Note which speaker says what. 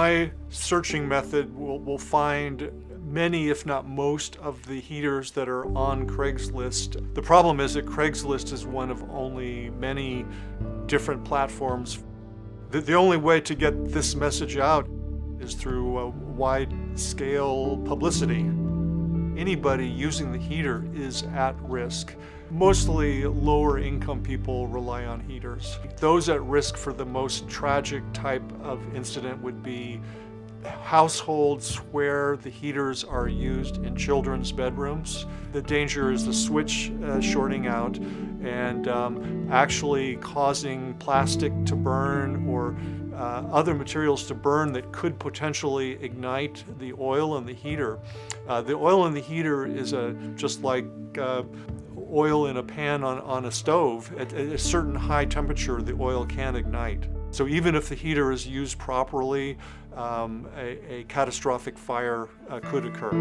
Speaker 1: my searching method will find many, if not most, of the heaters that are on Craigslist. The problem is that Craigslist is one of only many different platforms. The only way to get this message out is through wide-scale publicity. Anybody using the heater is at risk. Mostly lower income people rely on heaters. Those at risk for the most tragic type of incident would be households where the heaters are used in children's bedrooms. The danger is the switch shorting out and actually causing plastic to burn or other materials to burn that could potentially ignite the oil in the heater. The oil in the heater is just like oil in a pan on a stove. At a certain high temperature, the oil can ignite. So even if the heater is used properly, a catastrophic fire could occur.